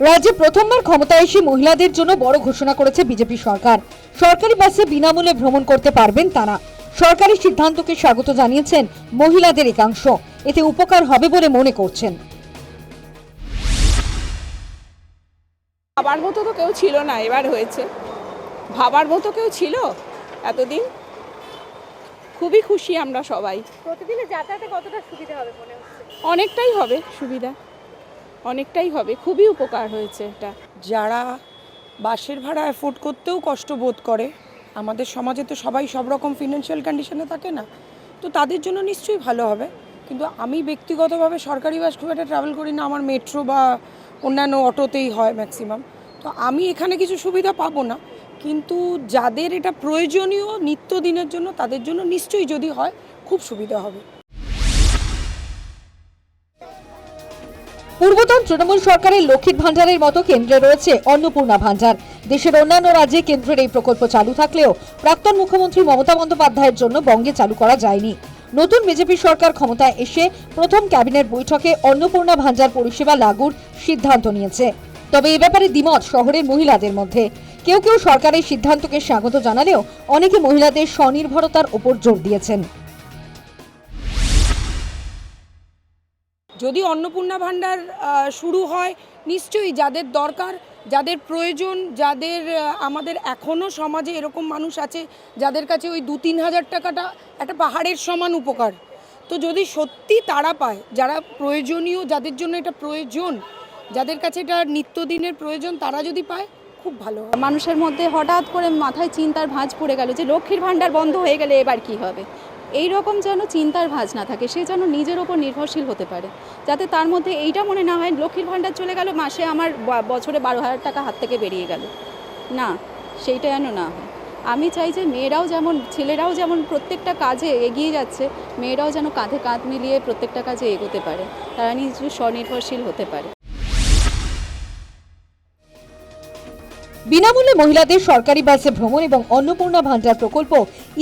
রাজ্যে প্রথমবার ক্ষমতায় এসে মহিলাদের জন্য বড় ঘোষণা করেছে বিজেপি সরকার। সরকারি বাসে বিনামূল্যে ভ্রমণ করতে পারবেন তারা। সরকারি সিদ্ধান্তকে স্বাগত জানিয়েছেন মহিলাদের একাংশ। এতে উপকার হবে বলে মনে করছেন। ভাবার মতো তো কেউ ছিল না, এবার হয়েছে। ভাবার মতো কেউ ছিল এতদিন? খুবই খুশি আমরা সবাই। প্রতিদিনের যাতায়াতে কতটা সুবিধা হবে মনে হচ্ছে? অনেকটাই হবে সুবিধা, অনেকটাই হবে, খুবই উপকার হয়েছে এটা। যারা বাসের ভাড়া অ্যাফোর্ড করতেও কষ্ট বোধ করে, আমাদের সমাজে তো সবাই সব রকম ফিনান্সিয়াল কন্ডিশনে থাকে না, তো তাদের জন্য নিশ্চয়ই ভালো হবে। কিন্তু আমি ব্যক্তিগতভাবে সরকারি বাস খুব একটা ট্রাভেল করি না, আমার মেট্রো বা অন্যান্য অটোতেই হয় ম্যাক্সিমাম। তো আমি এখানে কিছু সুবিধা পাবো না, কিন্তু যাদের এটা প্রয়োজনীয় নিত্যদিনের জন্য তাদের জন্য নিশ্চয়ই যদি হয় খুব সুবিধা হবে। পূর্বতন তৃণমূল সরকারের লক্ষ্মীর ভান্ডারের মতো কেন্দ্রে রয়েছে অন্নপূর্ণা ভান্ডার। দেশের অন্যান্য রাজ্যে কেন্দ্রের এই প্রকল্প চালু থাকলেও প্রাক্তন মুখ্যমন্ত্রী মমতা বন্দ্যোপাধ্যায়ের জন্য বঙ্গে চালু করা যায়নি। নতুন বিজেপি সরকার ক্ষমতায় এসে প্রথম ক্যাবিনেট বৈঠকে অন্নপূর্ণা ভান্ডার পরিষেবা লাগুর সিদ্ধান্ত নিয়েছে। তবে এ ব্যাপারে দ্বিমত শহরের মহিলাদের মধ্যে। কেউ কেউ সরকারের সিদ্ধান্তকে স্বাগত জানালেও অনেকে মহিলাদের স্বনির্ভরতার ওপর জোর দিয়েছেন। যদি অন্নপূর্ণা ভান্ডার শুরু হয়, নিশ্চয়ই যাদের দরকার, যাদের প্রয়োজন, যাদের আমাদের এখনও সমাজে এরকম মানুষ আছে যাদের কাছে ওই 2-3 হাজার টাকাটা একটা পাহাড়ের সমান উপকার, তো যদি সত্যি তারা পায়, যারা প্রয়োজনীয়, যাদের জন্য এটা প্রয়োজন, যাদের কাছে এটা নিত্যদিনের প্রয়োজন, তারা যদি পায় খুব ভালো হয়। মানুষের মধ্যে হঠাৎ করে মাথায় চিন্তার ভাঁজ পড়ে গেল যে লক্ষ্মীর ভান্ডার বন্ধ হয়ে গেলে এবার কি হবে। এই রকম যেন চিন্তার ভাঁজ না থাকে, সে যেন নিজের ওপর নির্ভরশীল হতে পারে, যাতে তার মধ্যে এইটা মনে না হয় লক্ষ্মীর ভান্ডার চলে গেল, মাসে আমার বছরে 12,000 টাকা হাত থেকে বেরিয়ে গেল। না, সেইটা যেন না হয়। আমি চাই যে মেয়েরাও যেমন, ছেলেরাও যেমন প্রত্যেকটা কাজে এগিয়ে যাচ্ছে, মেয়েরাও যেন কাঁধে কাঁধ মিলিয়ে প্রত্যেকটা কাজে এগোতে পারে, তারা নিজে স্বনির্ভরশীল হতে পারে। বিনামূল্যে মহিলাদের সরকারি বাসে ভ্রমণ এবং অন্নপূর্ণা ভান্ডার প্রকল্প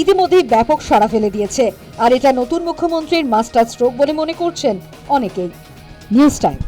ইতিমধ্যেই ব্যাপক সাড়া ফেলে দিয়েছে। আর এটা নতুন মুখ্যমন্ত্রীর মাস্টার স্ট্রোক বলে মনে করছেন অনেকেই। News time.